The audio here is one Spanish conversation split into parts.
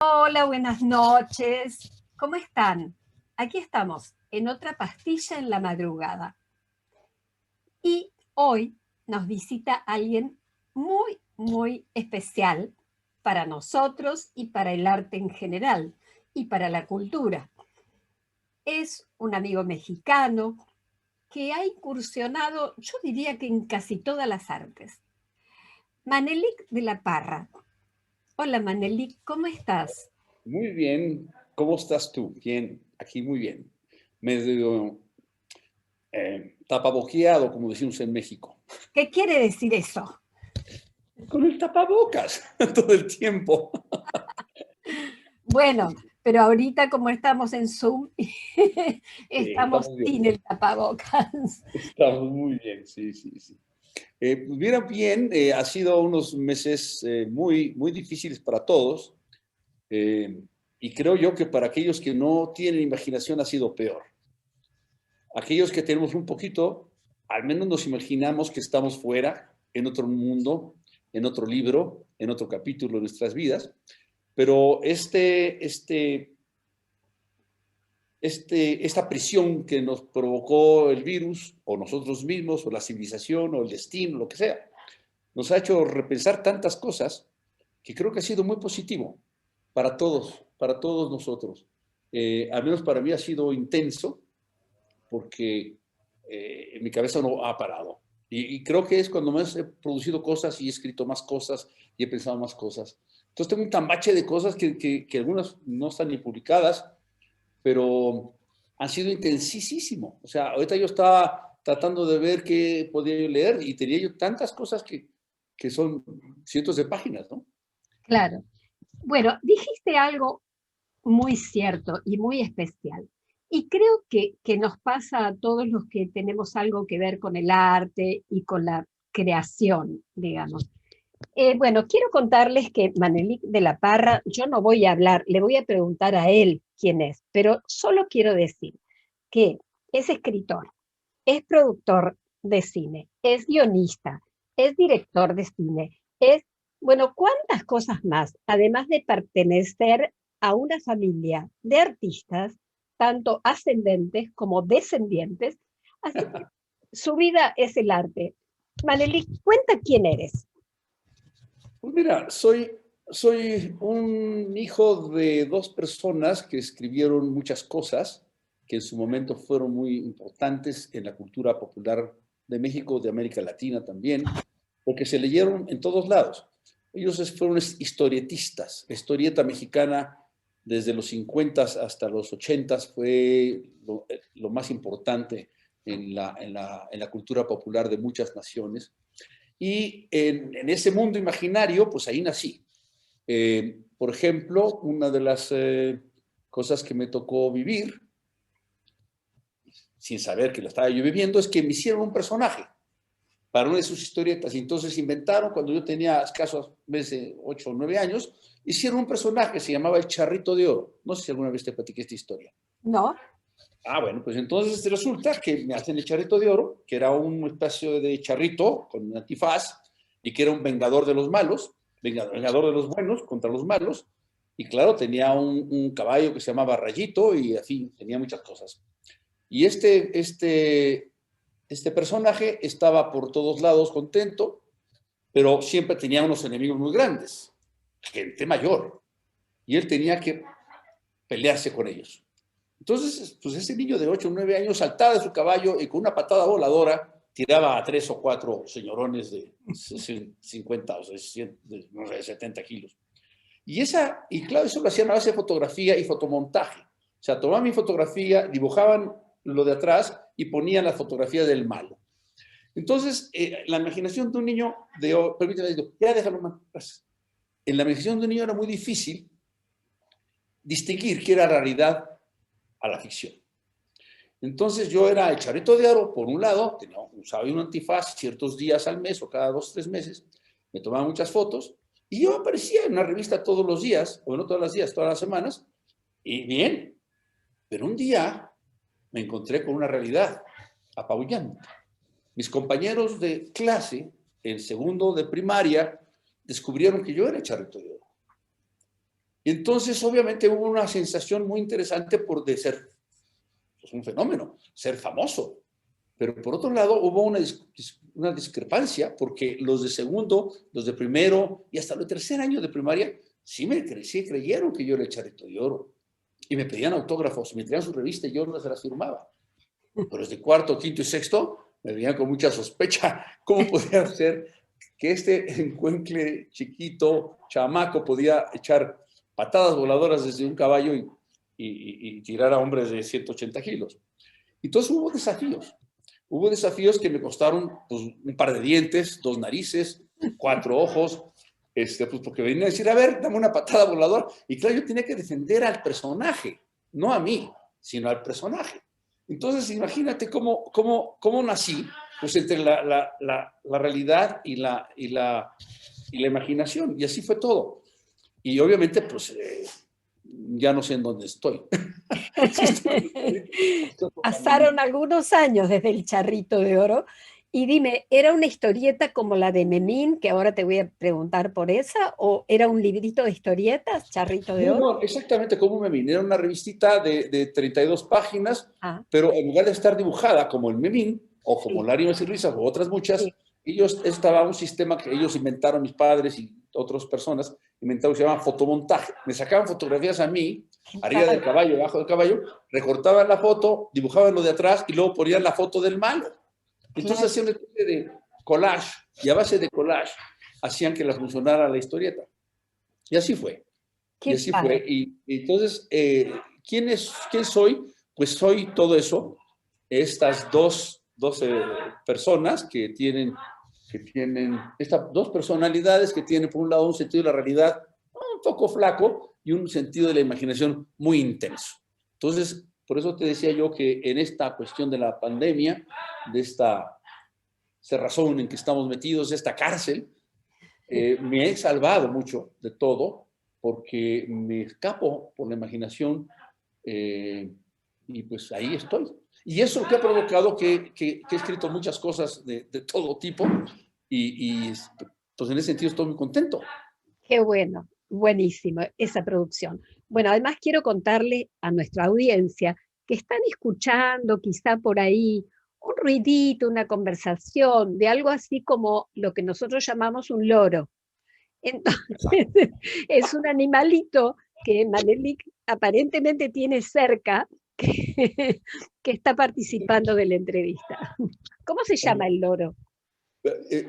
Hola, buenas noches. ¿Cómo están? Aquí estamos, en otra pastilla en la madrugada. Y hoy nos visita alguien muy especial para nosotros y para el arte en general y para la cultura. Es un amigo mexicano que ha incursionado, yo diría que en casi todas las artes. Manelik de la Parra. Hola Manelik, ¿cómo estás? Muy bien, ¿cómo estás tú? Bien, aquí muy bien. Medio tapaboqueado, como decimos en México. ¿Qué quiere decir eso? Con el tapabocas todo el tiempo. Bueno, pero ahorita como estamos en Zoom, estamos Estamos sin bien, el tapabocas. estamos muy bien, sí, sí, sí. Pues mira, bien, ha sido unos meses muy difíciles para todos eh, y creo yo que para aquellos que no tienen imaginación ha sido peor. Aquellos que tenemos un poquito, al menos nos imaginamos que estamos fuera, en otro mundo, en otro libro, en otro capítulo de nuestras vidas, pero esta prisión que nos provocó el virus, o nosotros mismos, o la civilización, o el destino, lo que sea, nos ha hecho repensar tantas cosas que creo que ha sido muy positivo para todos nosotros. Al menos para mí ha sido intenso, porque en mi cabeza no ha parado. Y creo que es cuando más he producido cosas y he escrito más cosas y he pensado más cosas. Entonces tengo un tambache de cosas que algunas no están ni publicadas, pero han sido intensísimo. O sea, ahorita yo estaba tratando de ver qué podía yo leer y tenía yo tantas cosas que son cientos de páginas, ¿no? Claro. Bueno, dijiste algo muy cierto y muy especial. Y creo que nos pasa a todos los que tenemos algo que ver con el arte y con la creación, digamos. Bueno, quiero contarles que Manelik de la Parra, yo no voy a hablar, le voy a preguntar a él quién es, pero solo quiero decir que es escritor, es productor de cine, es guionista, es director de cine, es, bueno, cuántas cosas más, además de pertenecer a una familia de artistas, tanto ascendentes como descendientes, así que su vida es el arte. Manelik, cuenta quién eres. Pues mira, soy un hijo de dos personas que escribieron muchas cosas que en su momento fueron muy importantes en la cultura popular de México, de América Latina también, porque se leyeron en todos lados. Ellos fueron historietistas. La historieta mexicana desde los 50 hasta los 80 fue lo más importante en la cultura popular de muchas naciones. Y en ese mundo imaginario, pues ahí nací. Por ejemplo, una de las cosas que me tocó vivir, sin saber que la estaba yo viviendo, es que me hicieron un personaje para una de sus historietas. Y entonces inventaron, cuando yo tenía escasos meses, 8 o 9 años, hicieron un personaje que se llamaba el Charrito de Oro. No sé si alguna vez te platiqué esta historia. ¿No? Ah, bueno, pues entonces resulta que me hacen el Charrito de Oro, que era un espacio de charrito con un antifaz y que era un vengador de los malos, vengador de los buenos contra los malos. Y claro, tenía un caballo que se llamaba Rayito y así, tenía muchas cosas. Y este personaje estaba por todos lados contento, pero siempre tenía unos enemigos muy grandes, gente mayor. Y él tenía que pelearse con ellos. Entonces, pues ese niño de 8 o 9 años saltaba de su caballo y con una patada voladora tiraba a 3 o 4 señorones de 50 o 60, no sé, 70 kilos. Y claro, eso lo hacían a base de fotografía y fotomontaje. O sea, tomaban mi fotografía, dibujaban lo de atrás y ponían la fotografía del malo. Entonces, la imaginación de un niño, permíteme decirlo, ya déjalo más. En la imaginación de un niño era muy difícil distinguir qué era realidad a la ficción. Entonces yo era el Charrito de Oro, por un lado, usaba un antifaz ciertos días al mes o cada 2 o 3 meses, me tomaba muchas fotos y yo aparecía en una revista todos los días, o no todos los días, todas las semanas, y bien, pero un día me encontré con una realidad apabullante. Mis compañeros de clase, en segundo de primaria, descubrieron que yo era el Charrito de Oro. Entonces, obviamente, hubo una sensación muy interesante por de ser pues, un fenómeno, ser famoso. Pero por otro lado, hubo una discrepancia porque los de segundo, los de primero y hasta el tercer año de primaria sí creyeron que yo era el Charrito de Oro. Y me pedían autógrafos, me traían su revista y yo no se las firmaba. Pero los de cuarto, quinto y sexto me veían con mucha sospecha. ¿Cómo podía ser que este encuencle chiquito, chamaco, podía echar patadas voladoras desde un caballo y tirar a hombres de 180 kilos? Entonces hubo desafíos. Hubo desafíos que me costaron pues, un par de dientes, 2 narices, 4 ojos, pues porque venían a decir, a ver, dame una patada voladora. Y claro, yo tenía que defender al personaje, no a mí, sino al personaje. Entonces, imagínate cómo nací, pues entre la realidad y la imaginación. Y así fue todo. Y obviamente, pues, ya no sé en dónde estoy. Pasaron algunos años desde el Charrito de Oro. Y dime, ¿era una historieta como la de Memín, que ahora te voy a preguntar por esa, o era un librito de historietas, Charrito de Oro? No, exactamente como Memín. Era una revistita de 32 páginas, Ah, pero en lugar de estar dibujada como el Memín, o como sí, Lágrimas y Risas, o otras muchas, sí, estaba un sistema que ellos inventaron, mis padres y otras personas, inventaron que se llama fotomontaje. Me sacaban fotografías a mí, arriba del claro, caballo, abajo del caballo, recortaban la foto, dibujaban lo de atrás y luego ponían la foto del malo. Entonces claro. hacían una especie de collage, y a base de collage hacían que la funcionara la historieta. Y así fue. Y Qué así fue. padre. Y entonces, ¿quién soy? Pues soy todo eso. Estas dos personas que tienen estas dos personalidades que tienen, por un lado, un sentido de la realidad un poco flaco y un sentido de la imaginación muy intenso. Entonces, por eso te decía yo que en esta cuestión de la pandemia, de esta cerrazón en que estamos metidos, de esta cárcel, me he salvado mucho de todo porque me escapo por la imaginación y pues ahí estoy. Y eso que ha provocado que he escrito muchas cosas de todo tipo y pues en ese sentido estoy muy contento. Qué bueno, buenísimo esa producción. Bueno, además quiero contarle a nuestra audiencia que están escuchando quizá por ahí un ruidito, una conversación de algo así como lo que nosotros llamamos un loro. Entonces, es un animalito que Manelik aparentemente tiene cerca que, que está participando de la entrevista. ¿Cómo se llama el loro?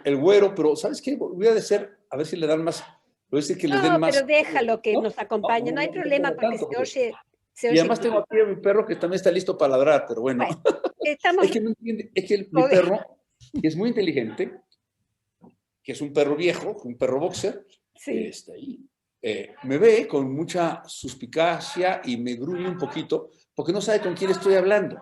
El güero, pero ¿sabes qué? Voy a decir, a ver si le dan más, voy a decir que le den No, más. pero déjalo que No, nos acompañe, no hay no problema tengo porque tanto. se Y oye además tengo bien. aquí a mi perro que también está listo para ladrar, pero bueno. Bueno, estamos... Es que no entiende, es que mi perro, que es muy inteligente, que es un perro viejo, un perro boxer, Sí. está ahí. Me ve con mucha suspicacia y me gruñe un poquito porque no sabe con quién estoy hablando.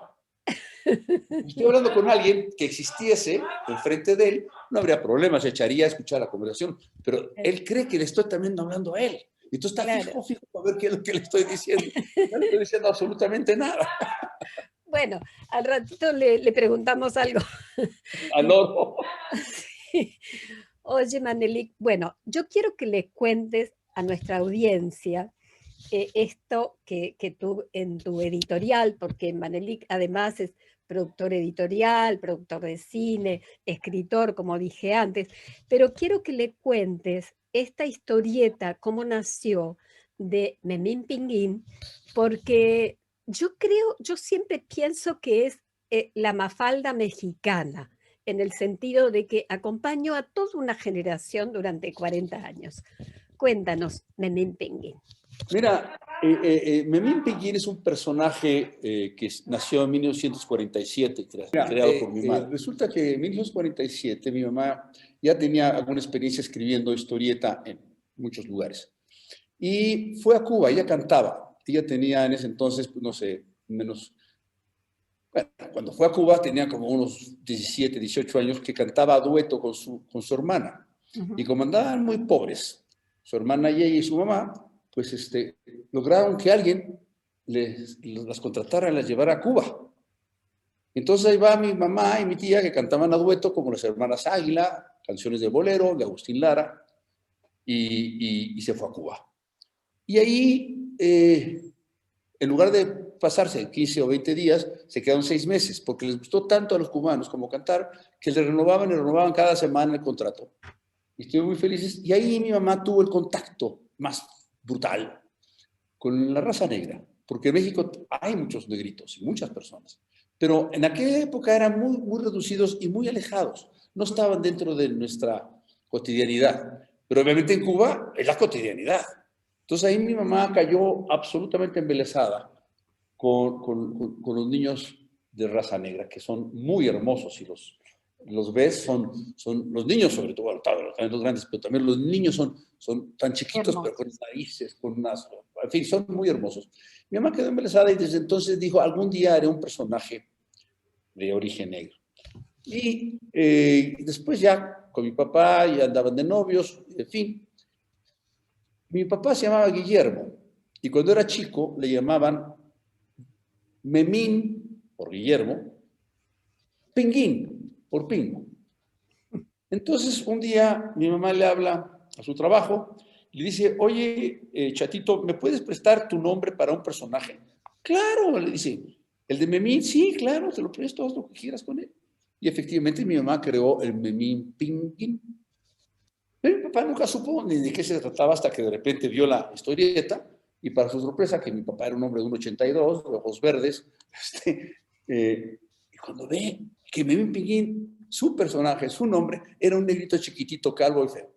Estoy hablando con alguien que existiese enfrente de él, no habría problema, se echaría a escuchar la conversación, pero él cree que le estoy también hablando a él. Entonces está Claro. fijo a ver qué es lo que le estoy diciendo. No le estoy diciendo absolutamente nada. Bueno, al ratito le preguntamos algo. Al oro. Sí. Oye, Manelik, bueno, yo quiero que le cuentes a nuestra audiencia esto que tú en tu editorial, porque Manelik además es productor editorial, productor de cine, escritor, como dije antes, pero quiero que le cuentes esta historieta, cómo nació de Memín Pinguín, porque yo siempre pienso que es la Mafalda mexicana, en el sentido de que acompañó a toda una generación durante 40 años. Cuéntanos, Memín Pinguín. Mira, Memín Pinguín es un personaje que nació en 1947, creado por mi madre. Resulta que en 1947 mi mamá ya tenía alguna experiencia escribiendo historieta en muchos lugares. Y fue a Cuba, ella cantaba. Ella tenía en ese entonces, pues, no sé, menos... Bueno, cuando fue a Cuba tenía como unos 17, 18 años que cantaba a dueto con su hermana. Y como andaban muy pobres, su hermana y ella y su mamá, pues lograron que alguien las contratara y las llevara a Cuba. Entonces ahí va mi mamá y mi tía que cantaban a dueto como las hermanas Águila, canciones de bolero, de Agustín Lara, y se fue a Cuba. Y ahí, en lugar de pasarse 15 o 20 días, se quedaron 6 meses, porque les gustó tanto a los cubanos como cantar, que les renovaban y renovaban cada semana el contrato. Y estuvieron muy felices. Y ahí mi mamá tuvo el contacto más brutal con la raza negra, porque en México hay muchos negritos y muchas personas, pero en aquella época eran muy, muy reducidos y muy alejados, no estaban dentro de nuestra cotidianidad, pero obviamente en Cuba es la cotidianidad. Entonces ahí mi mamá cayó absolutamente embelesada con los niños de raza negra, que son muy hermosos y los ves, son los niños sobre todo, bueno, también los grandes, pero también los niños son tan chiquitos, pero con narices, con unas, en fin, son muy hermosos. Mi mamá quedó embarazada y desde entonces dijo, algún día haré un personaje de origen negro. Y después ya con mi papá ya andaban de novios, en fin. Mi papá se llamaba Guillermo y cuando era chico le llamaban Memín, por Guillermo, Pinguín, por Pingo. Entonces, un día mi mamá le habla a su trabajo y le dice, oye, chatito, ¿me puedes prestar tu nombre para un personaje? Claro, le dice, el de Memín, sí, claro, te lo presto, haz lo que quieras con él. Y efectivamente mi mamá creó el Memín Pinguín. Pero mi papá nunca supo ni de qué se trataba hasta que de repente vio la historieta y para su sorpresa, que mi papá era un hombre de 1,82, de ojos verdes, y cuando ve que Memín Pinguín, su personaje, su nombre, era un negrito chiquitito, calvo y feo.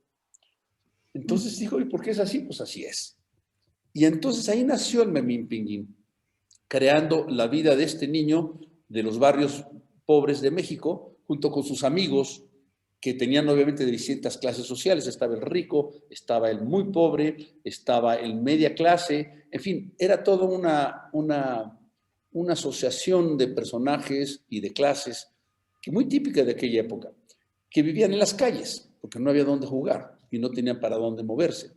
Entonces dijo, ¿y por qué es así? Pues así es. Y entonces ahí nació el Memín Pinguín, creando la vida de este niño de los barrios pobres de México, junto con sus amigos, que tenían obviamente de distintas clases sociales. Estaba el rico, estaba el muy pobre, estaba el media clase, en fin, era toda una asociación de personajes y de clases que muy típica de aquella época, que vivían en las calles, porque no había dónde jugar y no tenían para dónde moverse.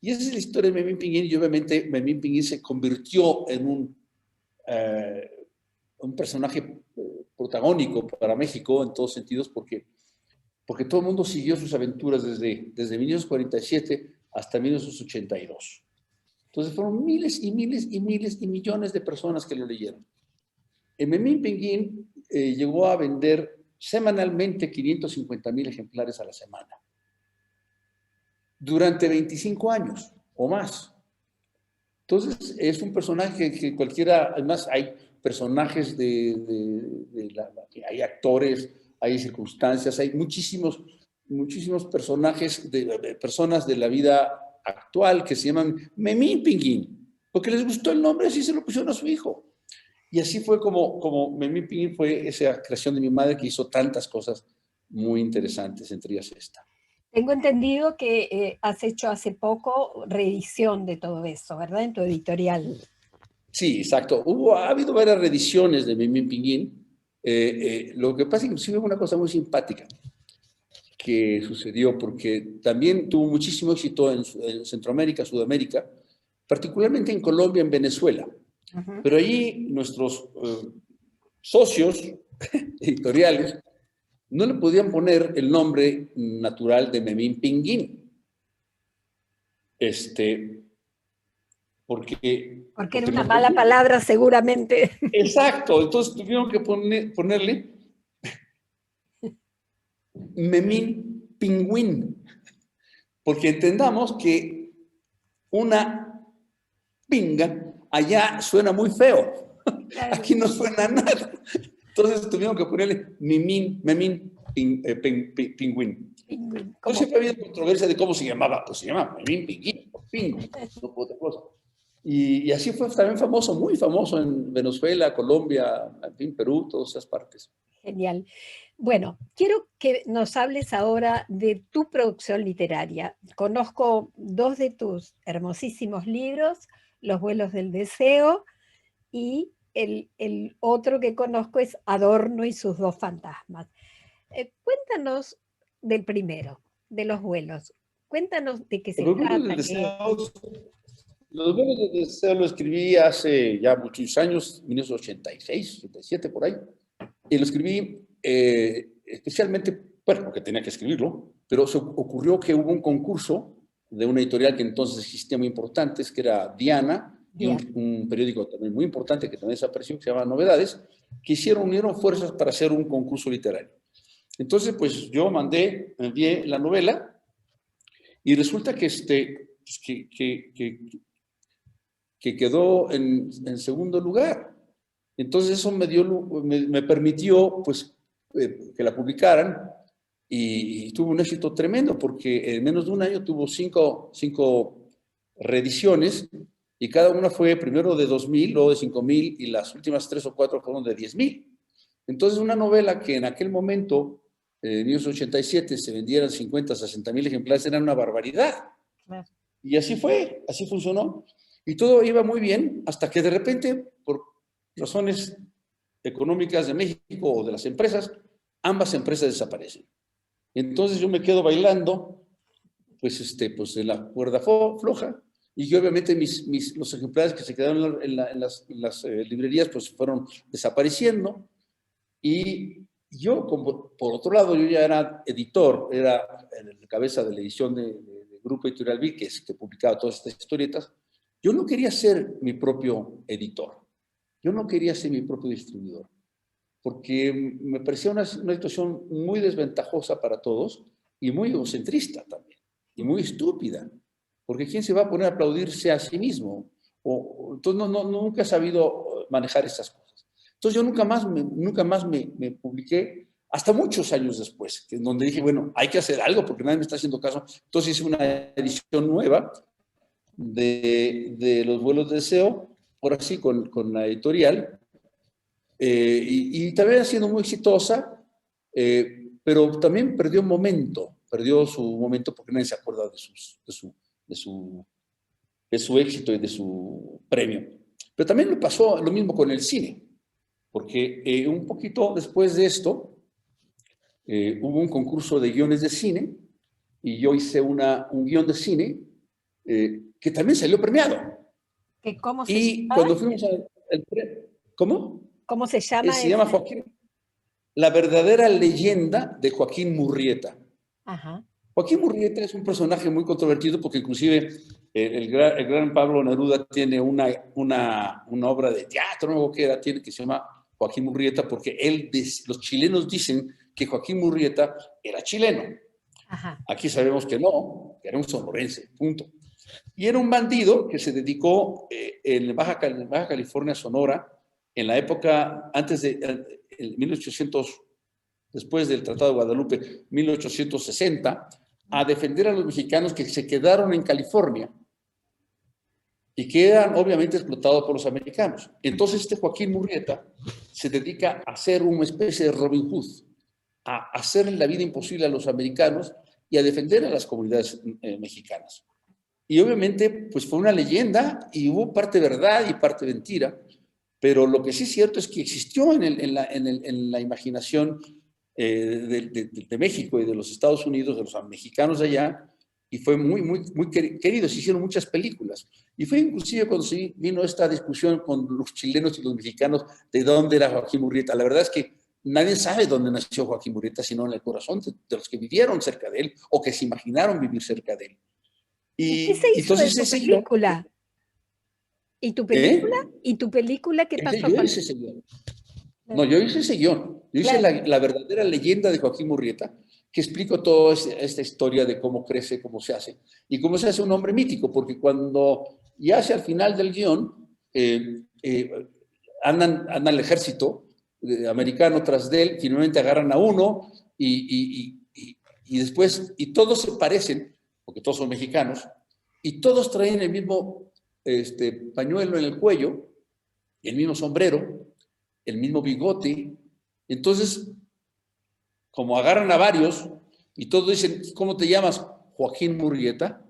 Y esa es la historia de Memín Pinguín, y obviamente Memín Pinguín se convirtió en un personaje protagónico para México en todos sentidos, porque todo el mundo siguió sus aventuras desde 1947 hasta 1982. Entonces fueron miles y miles y miles y millones de personas que lo leyeron. El Memín Pinguín llegó a vender semanalmente 550,000 ejemplares a la semana, durante 25 años o más. Entonces es un personaje que cualquiera, además hay personajes hay actores, hay circunstancias, hay muchísimos personajes de personas de la vida actual que se llaman Memín Pinguín, porque les gustó el nombre, así se lo pusieron a su hijo. Y así fue como Memín Pinguín fue esa creación de mi madre que hizo tantas cosas muy interesantes, entre ellas esta. Tengo entendido que has hecho hace poco reedición de todo eso, ¿verdad? En tu editorial. Sí, exacto. Ha habido varias reediciones de Memín Pinguín. Lo que pasa es que inclusive una cosa muy simpática que sucedió, porque también tuvo muchísimo éxito en Centroamérica, Sudamérica, particularmente en Colombia, en Venezuela. Pero allí nuestros socios editoriales no le podían poner el nombre natural de Memín Pinguín. Porque era una mala palabra seguramente. Exacto, entonces tuvieron que ponerle Memín Pingüín, porque entendamos que una pinga allá suena muy feo, aquí no suena nada. Entonces tuvieron que ponerle Memín Pingüín. Entonces siempre había controversia de cómo se llamaba, pues se llamaba Memín Pinguín, Pingo, no fue otra cosa. Y así fue también famoso, muy famoso en Venezuela, Colombia, en fin, Perú, todas esas partes. Genial. Bueno, quiero que nos hables ahora de tu producción literaria. Conozco 2 de tus hermosísimos libros, Los vuelos del deseo, y el otro que conozco es Adorno y sus 2 fantasmas. Cuéntanos del primero, de Los vuelos. Cuéntanos de qué se trata. Los vuelos del deseo lo escribí hace ya muchos años, 1986, 87 por ahí. Y lo escribí especialmente, bueno, porque tenía que escribirlo, pero se ocurrió que hubo un concurso de una editorial que entonces existía muy importante, que era Diana, y un periódico también muy importante que también desapareció, que se llama Novedades, que unieron fuerzas para hacer un concurso literario. Entonces, pues yo envié la novela, y resulta que, pues, que quedó en segundo lugar. Entonces eso me permitió, pues, que la publicaran, y tuvo un éxito tremendo, porque en menos de un año tuvo cinco reediciones, y cada una fue primero de 2,000, luego de 5,000, y las últimas 3 o 4 fueron de 10,000. Entonces una novela que en aquel momento, en 1987, se vendieran 50, 60,000 ejemplares, era una barbaridad. Claro. Y así fue, así funcionó. Y todo iba muy bien, hasta que de repente, por razones económicas de México o de las empresas, ambas empresas desaparecen. Entonces yo me quedo bailando, pues, pues en la cuerda floja, y que obviamente los ejemplares que se quedaron en las librerías pues fueron desapareciendo. Y yo, por otro lado, yo ya era editor, era el cabeza de la edición de Grupo Editorial Vic, que publicaba todas estas historietas. Yo no quería ser mi propio editor, yo no quería ser mi propio distribuidor, porque me parecía una situación muy desventajosa para todos y muy egocentrista también, y muy estúpida, porque ¿quién se va a poner a aplaudirse a sí mismo? Entonces nunca he sabido manejar esas cosas. Entonces yo nunca más me publiqué hasta muchos años después, en donde dije, bueno, hay que hacer algo porque nadie me está haciendo caso. Entonces hice una edición nueva de Los vuelos de deseo, por así, con la editorial, y también ha sido muy exitosa, pero también perdió su momento porque nadie se acuerda de su éxito y de su premio. Pero también me pasó lo mismo con el cine, porque un poquito después de esto hubo un concurso de guiones de cine, y yo hice un guión de cine que también salió premiado. ¿Cómo se y llama? Cuando fuimos ¿Cómo? ¿Cómo se llama? Se llama Joaquín, La verdadera leyenda de Joaquín Murrieta. Ajá. Joaquín Murrieta es un personaje muy controvertido porque inclusive el gran Pablo Neruda tiene una obra de teatro, no que era, que se llama Joaquín Murrieta, porque los chilenos dicen que Joaquín Murrieta era chileno. Ajá. Aquí sabemos que no, que era un sonorense, punto. Y era un bandido que se dedicó en Baja California, Sonora, en la época antes de 1800, después del Tratado de Guadalupe, 1860, a defender a los mexicanos que se quedaron en California y que eran obviamente explotados por los americanos. Entonces Joaquín Murrieta se dedica a hacer una especie de Robin Hood, a hacerle la vida imposible a los americanos y a defender a las comunidades mexicanas. Y obviamente pues fue una leyenda y hubo parte verdad y parte mentira, pero lo que sí es cierto es que existió en la imaginación de México y de los Estados Unidos, de los mexicanos de allá, y fue muy, muy, muy querido. Se hicieron muchas películas. Y fue inclusive cuando vino esta discusión con los chilenos y los mexicanos de dónde era Joaquín Murrieta. La verdad es que nadie sabe dónde nació Joaquín Murrieta, sino en el corazón de los que vivieron cerca de él o que se imaginaron vivir cerca de él. ¿Y qué se hizo de tu película? ¿Y tu película? ¿Y tu película qué pasó? Yo hice ese guión. No, yo hice ese guión. Yo hice la verdadera leyenda de Joaquín Murrieta, que explico toda esta historia de cómo crece, cómo se hace, y cómo se hace un hombre mítico, porque cuando ya hacia el final del guión, anda el ejército americano tras de él, finalmente agarran a uno, y después, y todos se parecen, porque todos son mexicanos, y todos traen el mismo pañuelo en el cuello, el mismo sombrero, el mismo bigote. Entonces, como agarran a varios y todos dicen, ¿cómo te llamas? Joaquín Murrieta.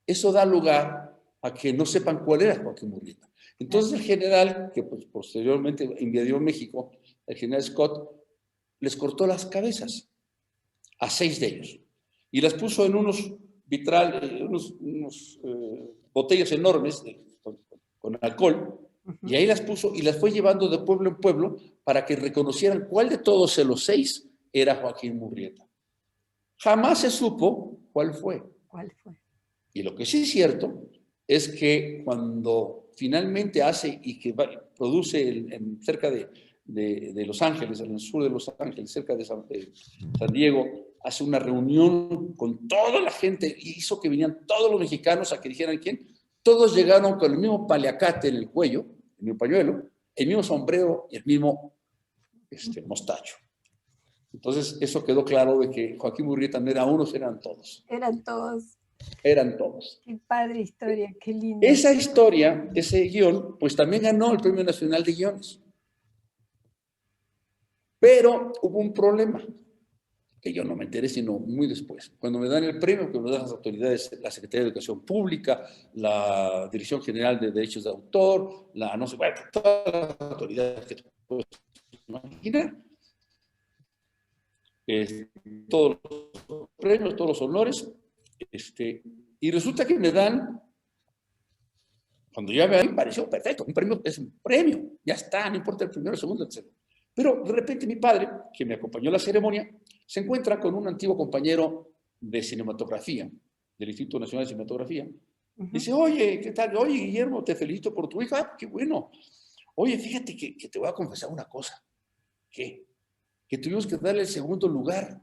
Eso da lugar a que no sepan cuál era Joaquín Murrieta. Entonces el general, que pues, posteriormente invadió México, el general Scott, les cortó las cabezas a 6 de ellos y las puso en unos botellas enormes con alcohol, y ahí las puso y las fue llevando de pueblo en pueblo para que reconocieran cuál de todos los 6 era Joaquín Murrieta. Jamás se supo cuál fue. ¿Cuál fue? Y lo que sí es cierto es que cuando finalmente hace y que produce cerca de Los Ángeles, en el sur de Los Ángeles, cerca de San Diego, hace una reunión con toda la gente y hizo que vinieran todos los mexicanos a que dijeran quién. Todos llegaron con el mismo paliacate en el cuello, el mismo pañuelo, el mismo sombrero y el mismo mostacho. Entonces, eso quedó claro de que Joaquín Murrieta no era uno, eran todos. Eran todos. Eran todos. Qué padre historia, qué lindo. Esa historia, ese guión, pues también ganó el Premio Nacional de Guiones. Pero hubo un problema, que yo no me enteré sino muy después. Cuando me dan el premio, que me dan las autoridades, la Secretaría de Educación Pública, la Dirección General de Derechos de Autor, no sé, bueno, todas las autoridades que te puedes imaginar, todos los premios, todos los honores, y resulta que me dan, cuando ya me pareció perfecto, un premio es un premio, ya está, no importa el primero, el segundo, etc. Pero de repente mi padre, que me acompañó a la ceremonia, se encuentra con un antiguo compañero de cinematografía, del Instituto Nacional de Cinematografía. Dice, oye, ¿qué tal? Oye, Guillermo, te felicito por tu hija. Qué bueno. Oye, fíjate que te voy a confesar una cosa. ¿Qué? Que tuvimos que darle el segundo lugar.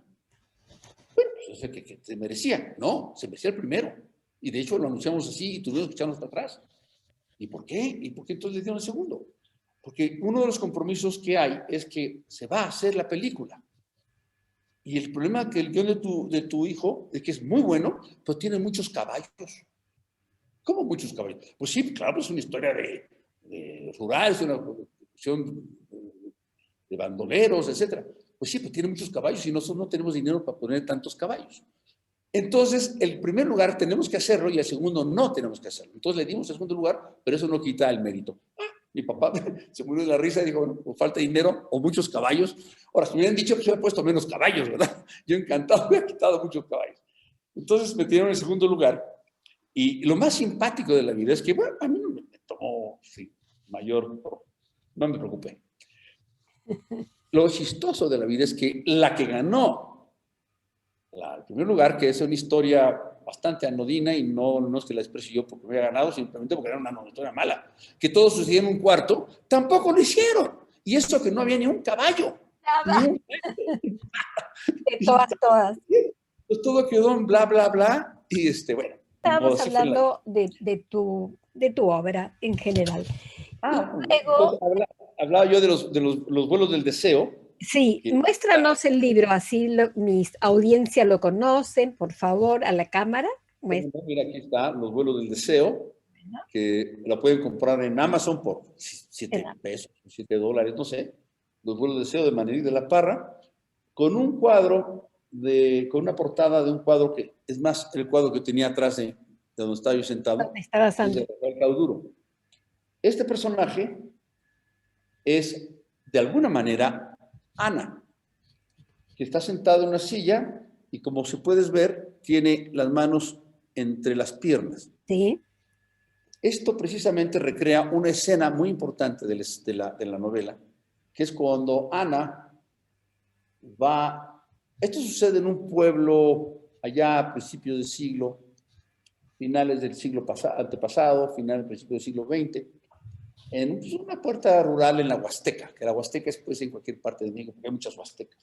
Bueno, pues es que se merecía. No, se merecía el primero. Y de hecho lo anunciamos así y tuvimos que echarnos para atrás. ¿Y por qué? ¿Y por qué entonces le dieron el segundo? Porque uno de los compromisos que hay es que se va a hacer la película. Y el problema que el guión de tu hijo es que es muy bueno, pero tiene muchos caballos. ¿Cómo muchos caballos? Pues sí, claro, es una historia de rural, es una producción de bandoleros, etc. Pues sí, pues tiene muchos caballos y nosotros no tenemos dinero para poner tantos caballos. Entonces, el primer lugar tenemos que hacerlo y el segundo no tenemos que hacerlo. Entonces le dimos el segundo lugar, pero eso no quita el mérito. Mi papá se murió de la risa y dijo, bueno, pues falta dinero o muchos caballos. Ahora, si me hubieran dicho, pues hubiera puesto menos caballos, ¿verdad? Yo encantado, hubiera quitado muchos caballos. Entonces me dieron el segundo lugar. Y lo más simpático de la vida es que, bueno, a mí no me tomó mayor, no me preocupé. Lo chistoso de la vida es que la que ganó el primer lugar, que es una historia bastante anodina y no es que la exprese yo porque me había ganado, simplemente porque era una historia mala, que todo sucedía en un cuarto, tampoco lo hicieron. Y eso que no había ni un caballo. Nada. Ni un... De todas. Pues todo quedó en bla, bla, bla. Y bueno. Estábamos hablando de tu obra en general. Luego, hablaba yo de los vuelos del deseo. Sí, muéstranos el libro, así mis audiencia lo conocen, por favor, a la cámara. Mira, aquí está, Los vuelos del deseo, que la pueden comprar en Amazon por 7 pesos, 7 dólares, no sé. Los vuelos del deseo de Manelí de la Parra, con un cuadro, con una portada de un cuadro que, es más, el cuadro que tenía atrás de donde estaba yo sentado, es de Rafael Cauduro. Este personaje es, de alguna manera, Ana, que está sentada en una silla y, como se puedes ver, tiene las manos entre las piernas. Sí. Esto precisamente recrea una escena muy importante de la novela, que es cuando Ana va... Esto sucede en un pueblo allá a principios del siglo, finales del siglo antepasado, finales, principios del siglo XX, en una puerta rural en la Huasteca, que la Huasteca es pues en cualquier parte de México, porque hay muchas huastecas.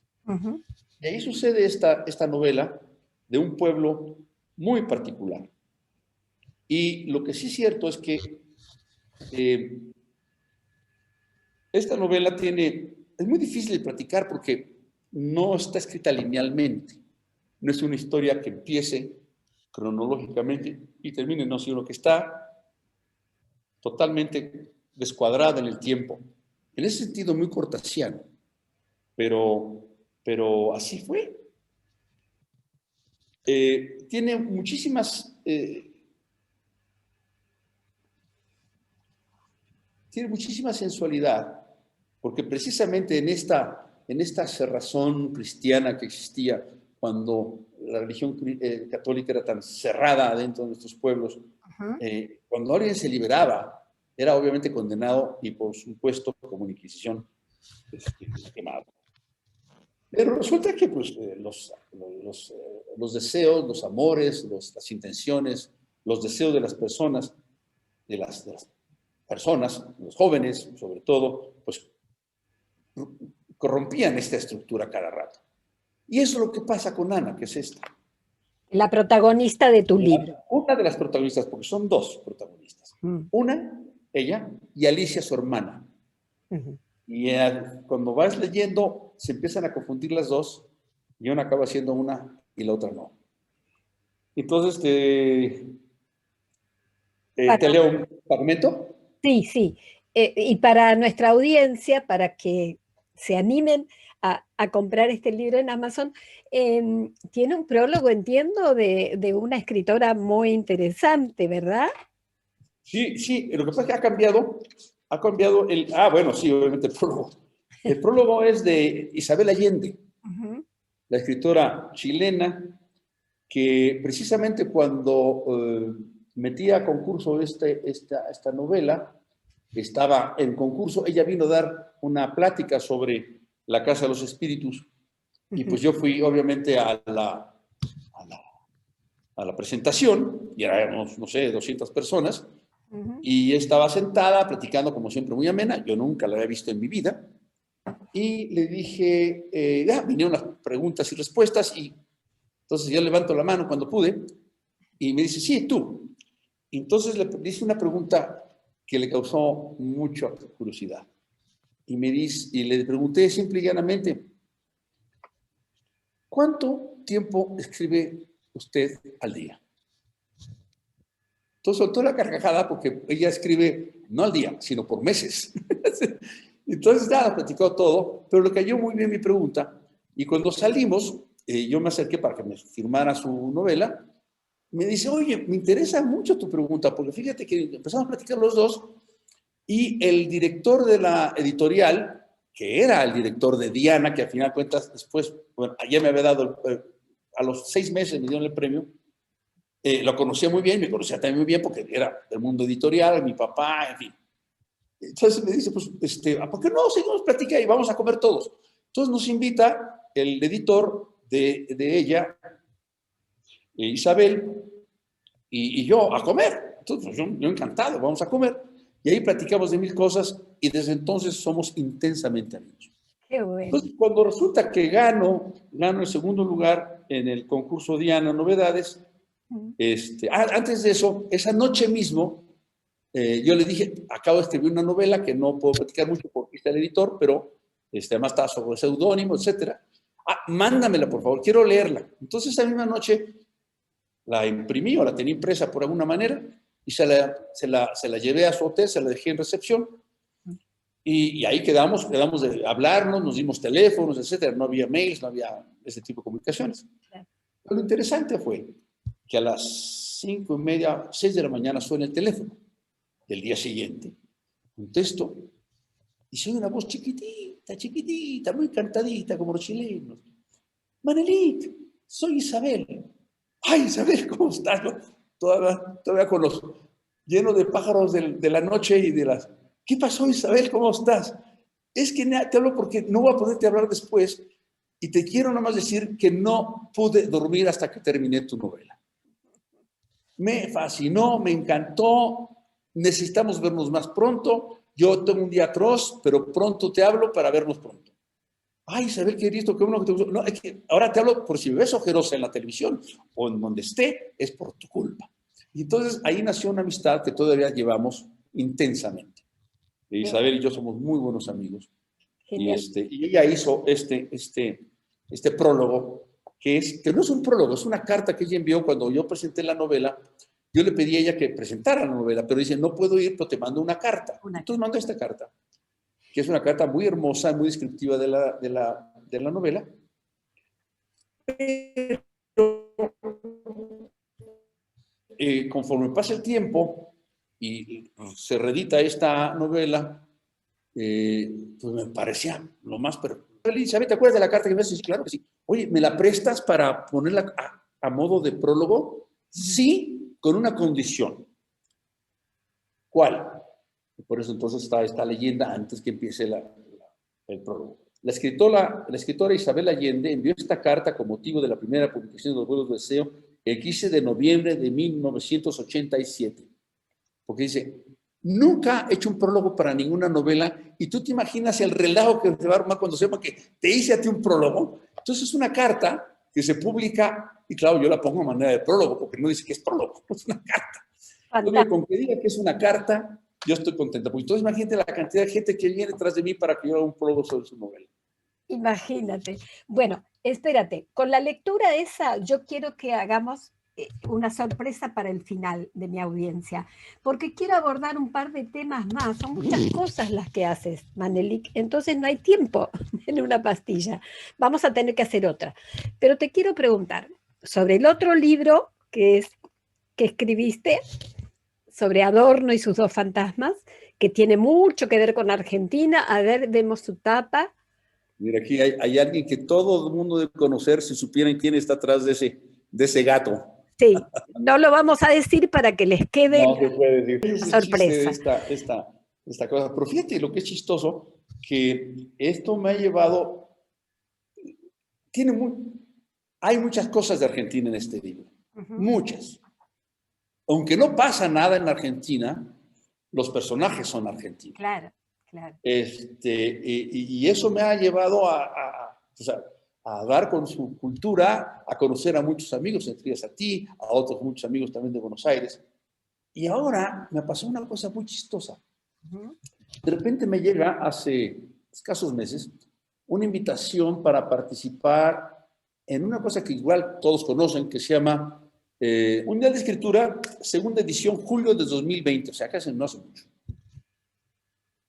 Y ahí sucede esta novela de un pueblo muy particular. Y lo que sí es cierto es que esta novela es muy difícil de platicar porque no está escrita linealmente. No es una historia que empiece cronológicamente y termine, no, sino que está totalmente descuadrada en el tiempo. En ese sentido, muy cortasiano, pero así fue. Tiene muchísimas sensualidad, porque precisamente en esta cerrazón cristiana que existía cuando la religión católica era tan cerrada dentro de nuestros pueblos, cuando alguien se liberaba, era obviamente condenado y por supuesto como una inquisición quemado. Pero resulta que pues, los deseos, los amores, las intenciones los deseos de las personas, los jóvenes sobre todo, pues corrompían esta estructura cada rato. Y eso es lo que pasa con Ana, que es esta. La protagonista de tu libro. Una de las protagonistas, porque son dos protagonistas. Una, ella, y Alicia, su hermana. Y cuando vas leyendo, se empiezan a confundir las dos, y una acaba siendo una y la otra no. Entonces, ¿te leo un fragmento? Sí, sí. Y para nuestra audiencia, para que se animen a comprar este libro en Amazon, tiene un prólogo, entiendo, de una escritora muy interesante, ¿verdad? Sí, sí, lo que pasa es que ha cambiado bueno, sí, obviamente el prólogo. El prólogo es de Isabel Allende, la escritora chilena, que precisamente cuando metía a concurso esta novela, estaba en concurso, ella vino a dar una plática sobre la Casa de los Espíritus, y pues yo fui obviamente a la presentación, y éramos, no sé, 200 personas, y estaba sentada platicando como siempre muy amena, yo nunca la había visto en mi vida, y le dije, vinieron las preguntas y respuestas, y entonces yo levanto la mano cuando pude, y me dice, sí, tú. Entonces le hice una pregunta que le causó mucha curiosidad, y le pregunté simple y llanamente, ¿cuánto tiempo escribe usted al día? Entonces soltó la carcajada porque ella escribe no al día, sino por meses. Entonces nada, platicó todo, pero le cayó muy bien mi pregunta. Y cuando salimos, yo me acerqué para que me firmara su novela. Me dice, oye, me interesa mucho tu pregunta, porque fíjate que empezamos a platicar los dos y el director de la editorial, que era el director de Diana, que al final de cuentas después, bueno, ayer me había dado, a los 6 meses me dieron el premio, lo conocía muy bien, me conocía también muy bien porque era del mundo editorial, mi papá, en fin. Entonces me dice, pues, ¿por qué no seguimos platicando y vamos a comer todos? Entonces nos invita el editor de ella, Isabel, y yo a comer. Entonces, yo encantado, vamos a comer. Y ahí platicamos de 1000 cosas y desde entonces somos intensamente amigos. Qué bueno. Entonces, cuando resulta que gano el segundo lugar en el concurso Diana Novedades, antes de eso, esa noche mismo, yo le dije, acabo de escribir una novela que no puedo platicar mucho porque está el editor, pero además está sobre seudónimo, etcétera. Mándamela, por favor, quiero leerla. Entonces, esa misma noche la imprimí o la tenía impresa por alguna manera y se la llevé a su hotel, se la dejé en recepción y ahí quedamos de hablarnos, nos dimos teléfonos, etcétera. No había mails, no había ese tipo de comunicaciones. Pero lo interesante fue que a las 5:30, 6 de la mañana suena el teléfono del día siguiente. Contesto y soy una voz chiquitita, chiquitita, muy cantadita como los chilenos. Manelik, soy Isabel. Ay, Isabel, ¿cómo estás? ¿No? Todavía con los llenos de pájaros de la noche y de las... ¿Qué pasó, Isabel? ¿Cómo estás? Es que te hablo porque no voy a poderte hablar después y te quiero nada más decir que no pude dormir hasta que terminé tu novela. Me fascinó, me encantó, necesitamos vernos más pronto. Yo tengo un día atroz, pero pronto te hablo para vernos pronto. Ay, Isabel, qué listo, qué bueno que te gustó. No, es que ahora te hablo por si me ves ojerosa en la televisión o en donde esté, es por tu culpa. Y entonces ahí nació una amistad que todavía llevamos intensamente. Isabel y yo somos muy buenos amigos. Y ella hizo este prólogo, que no es un prólogo, es una carta que ella envió cuando yo presenté la novela. Yo le pedí a ella que presentara la novela, pero dice, no puedo ir, pero te mando una carta. Entonces mando esta carta, que es una carta muy hermosa, muy descriptiva de la novela. Pero conforme pasa el tiempo y se reedita esta novela, pues me parecía lo más perfecto. ¿Sabes? ¿Te acuerdas de la carta que me haces? Sí, claro que sí. Oye, ¿me la prestas para ponerla a modo de prólogo? Sí, con una condición. ¿Cuál? Por eso entonces está esta leyenda antes que empiece el prólogo. La escritora Isabel Allende envió esta carta con motivo de la primera publicación de los vuelos de deseo el 15 de noviembre de 1987. Porque dice, nunca he hecho un prólogo para ninguna novela y tú te imaginas el relajo que te va a armar cuando sepa que te hice a ti un prólogo. Entonces es una carta que se publica y claro, yo la pongo de manera de prólogo porque no dice que es prólogo, es una carta. Entonces, con que diga que es una carta, yo estoy contenta. Porque entonces imagínate la cantidad de gente que viene detrás de mí para que yo haga un prólogo sobre su novela. Imagínate. Bueno, espérate, con la lectura esa yo quiero que hagamos una sorpresa para el final de mi audiencia, porque quiero abordar un par de temas más. Son muchas cosas las que haces, Manelik, entonces no hay tiempo en una pastilla. Vamos a tener que hacer otra. Pero te quiero preguntar sobre el otro libro que escribiste sobre Adorno y sus dos fantasmas, que tiene mucho que ver con Argentina. A ver, vemos su tapa. Mira, aquí hay alguien que todo el mundo debe conocer si supieran quién está atrás de ese gato. Sí, no lo vamos a decir para que les quede no se puede decir. la Ese es el sorpresa. chiste de esta cosa. Pero fíjate lo que es chistoso, que esto me ha llevado... Hay muchas cosas de Argentina en este libro. Muchas. Aunque no pasa nada en Argentina, los personajes son argentinos. Claro, claro. Y eso me ha llevado a dar con su cultura, a conocer a muchos amigos, entre ellos a ti, a otros muchos amigos también de Buenos Aires. Y ahora me pasó una cosa muy chistosa. De repente me llega hace escasos meses una invitación para participar en una cosa que igual todos conocen, que se llama Unidad de Escritura, segunda edición, julio de 2020, o sea, casi no hace mucho.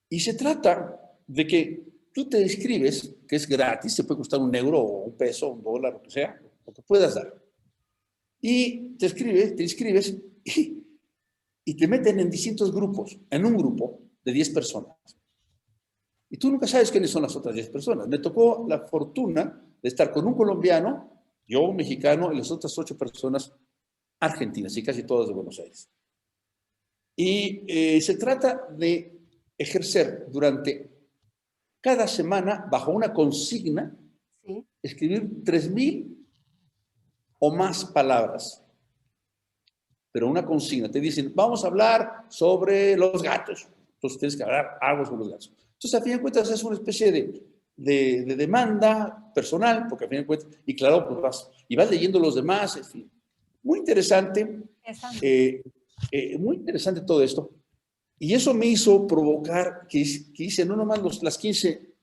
Y se trata de que tú te inscribes, que es gratis, te puede costar €1 o $1, $1, lo que sea, lo que puedas dar. Y te inscribes y te meten en distintos grupos, en un grupo de 10 personas. Y tú nunca sabes quiénes son las otras 10 personas. Me tocó la fortuna de estar con un colombiano, yo un mexicano y las otras 8 personas argentinas, y casi todas de Buenos Aires. Y se trata de ejercer durante cada semana, bajo una consigna, ¿sí?, escribir 3,000 o más palabras. Pero una consigna, te dicen, vamos a hablar sobre los gatos. Entonces tienes que hablar algo sobre los gatos. Entonces, a fin de cuentas, es una especie de demanda personal, porque a fin de cuentas, y claro, pues vas leyendo los demás, en fin. Muy interesante, muy interesante todo esto. Y eso me hizo provocar que hice no nomás las 15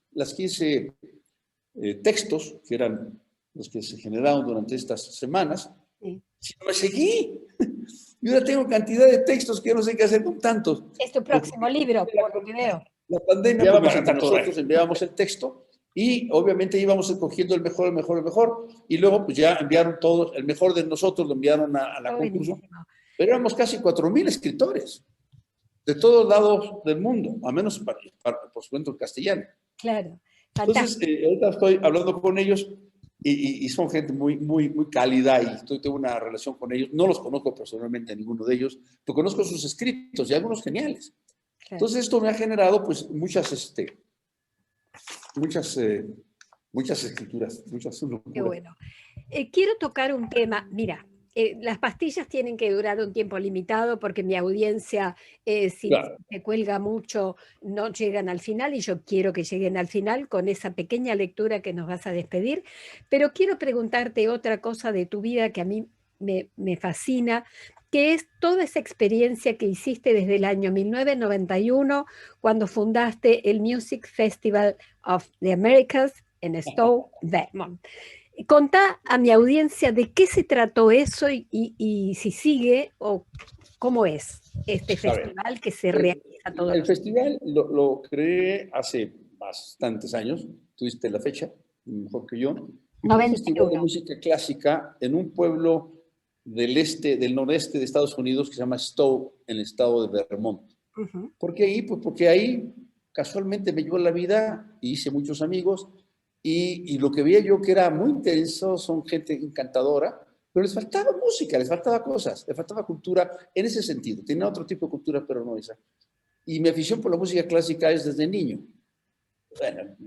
textos, que eran los que se generaron durante estas semanas, sí, sino me seguí. Y ahora tengo cantidad de textos que yo no sé qué hacer con tantos. Es tu próximo libro, por lo que veo. La pandemia, pues, nosotros enviábamos el texto y obviamente íbamos escogiendo el mejor, el mejor, el mejor. Y luego pues ya enviaron todos, el mejor de nosotros lo enviaron a la concurso. Pero éramos casi 4,000 escritores de todos lados del mundo, a menos por supuesto el castellano. Claro. Entonces, ahorita estoy hablando con ellos y son gente muy, muy, muy cálida y tengo una relación con ellos. No los conozco personalmente a ninguno de ellos, pero conozco sus escritos y algunos geniales. Claro. Entonces, esto me ha generado pues muchas escrituras, muchas locuras. Qué bueno. Quiero tocar un tema, mira, las pastillas tienen que durar un tiempo limitado porque mi audiencia, si claro, se cuelga mucho, no llegan al final y yo quiero que lleguen al final con esa pequeña lectura que nos vas a despedir. Pero quiero preguntarte otra cosa de tu vida que a mí me fascina, que es toda esa experiencia que hiciste desde el año 1991, cuando fundaste el Music Festival of the Americas en Stowe, Vermont. Contá a mi audiencia de qué se trató eso y si sigue o cómo es este festival que se realiza todo el festival lo creé hace bastantes años, tuviste la fecha, mejor que yo. Un festival de música clásica en un pueblo del noreste de Estados Unidos que se llama Stowe, en el estado de Vermont. ¿Por qué ahí? Pues porque ahí casualmente me llevó la vida y hice muchos amigos. Y lo que veía yo que era muy intenso, son gente encantadora, pero les faltaba música, les faltaba cosas, les faltaba cultura en ese sentido. Tenía otro tipo de cultura, pero no esa. Y mi afición por la música clásica es desde niño. Bueno,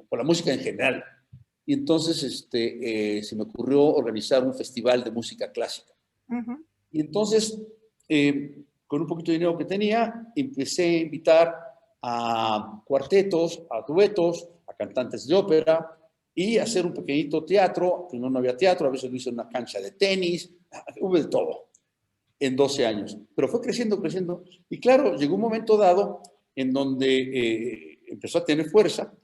por la música en general. y entonces se me ocurrió organizar un festival de música clásica. Y entonces, con un poquito de dinero que tenía, empecé a invitar a cuartetos, a duetos, a cantantes de ópera, y hacer un pequeñito teatro. Primero no había teatro, a veces lo hice en una cancha de tenis, hubo de todo en 12 años. Pero fue creciendo, creciendo. Y claro, llegó un momento dado en donde empezó a tener fuerza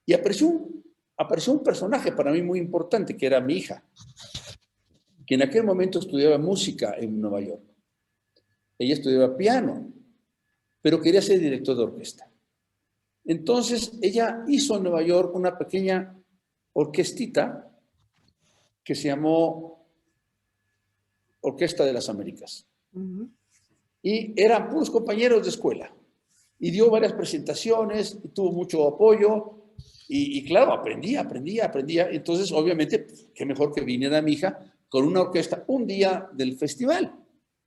y apareció un personaje para mí muy importante, que era mi hija, que en aquel momento estudiaba música en Nueva York. Ella estudiaba piano, pero quería ser director de orquesta. Entonces, ella hizo en Nueva York una pequeña orquestita que se llamó Orquesta de las Américas. Y eran puros compañeros de escuela. Y dio varias presentaciones, y tuvo mucho apoyo. Y claro, aprendía. Entonces, obviamente, qué mejor que viniera mi hija con una orquesta un día del festival.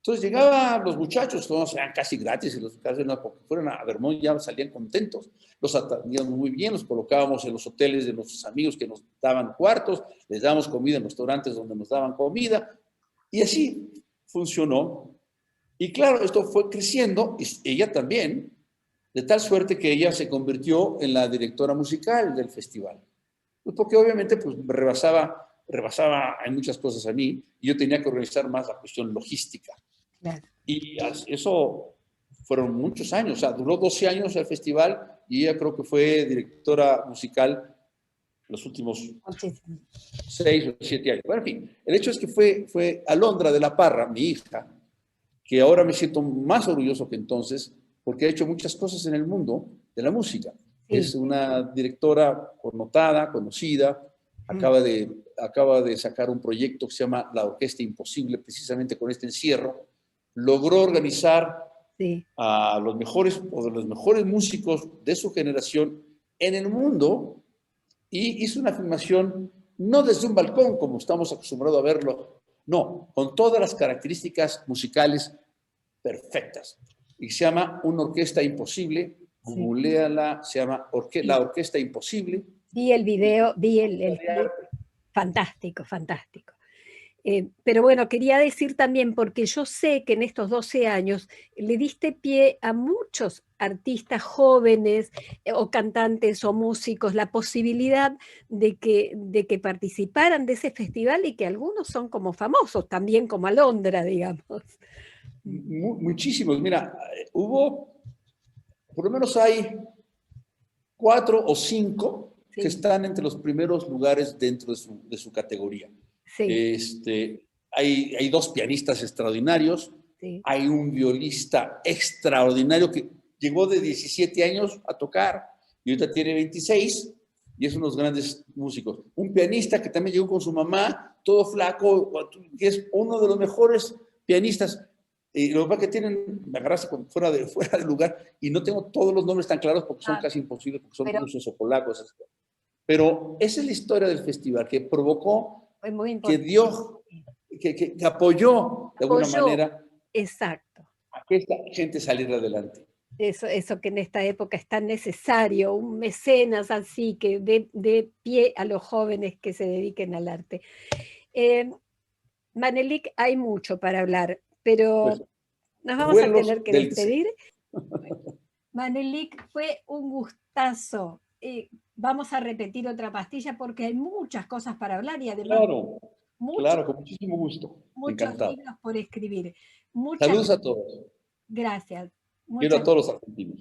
Entonces llegaban los muchachos, todos eran casi gratis, y los casi no, porque fueron a Vermont ya salían contentos, los atendíamos muy bien, los colocábamos en los hoteles de nuestros amigos que nos daban cuartos, les dábamos comida en restaurantes donde nos daban comida, y así funcionó. Y claro, esto fue creciendo, y ella también, de tal suerte que ella se convirtió en la directora musical del festival. Pues porque obviamente pues, me rebasaba en muchas cosas a mí, y yo tenía que organizar más la cuestión logística. Claro. Y eso fueron muchos años, o sea, duró 12 años el festival, y ella creo que fue directora musical los últimos 6 o 7 años. Bueno, en fin, el hecho es que fue Alondra de la Parra, mi hija, que ahora me siento más orgulloso que entonces, porque ha hecho muchas cosas en el mundo de la música. Sí. Es una directora connotada, conocida, acaba de sacar un proyecto que se llama La Orquesta Imposible, precisamente con este encierro. Logró organizar a los mejores o de los mejores músicos de su generación en el mundo, y hizo una filmación no desde un balcón como estamos acostumbrados a verlo, no, con todas las características musicales perfectas. Y se llama Una Orquesta Imposible, googleala, se llama La Orquesta Imposible. Vi el video, fantástico. Pero bueno, quería decir también, porque yo sé que en estos 12 años le diste pie a muchos artistas jóvenes o cantantes o músicos la posibilidad de que participaran de ese festival, y que algunos son como famosos, también como Alondra, digamos. Muchísimos. Mira, por lo menos hay 4 o 5 que están entre los primeros lugares dentro de su categoría. Sí. Hay 2 pianistas extraordinarios, hay un violista extraordinario que llegó de 17 años a tocar y ahorita tiene 26 y es unos grandes músicos. Un pianista que también llegó con su mamá, todo flaco, que es uno de los mejores pianistas. Lo que pasa es que me agarraste fuera de lugar y no tengo todos los nombres tan claros porque son casi imposibles, porque son rusos o polacos. Pero esa es la historia del festival, que provocó, que dio, que apoyó de alguna manera a que esta gente saliera adelante. Eso que en esta época es tan necesario, un mecenas así que dé pie a los jóvenes que se dediquen al arte. Manelik, hay mucho para hablar, pero pues, nos vamos a tener que despedir. Manelik, fue un gustazo. Vamos a repetir otra pastilla porque hay muchas cosas para hablar y además claro, con muchísimo gusto. Muchos libros por escribir. Saludos a todos. Gracias. Quiero a todos los argentinos.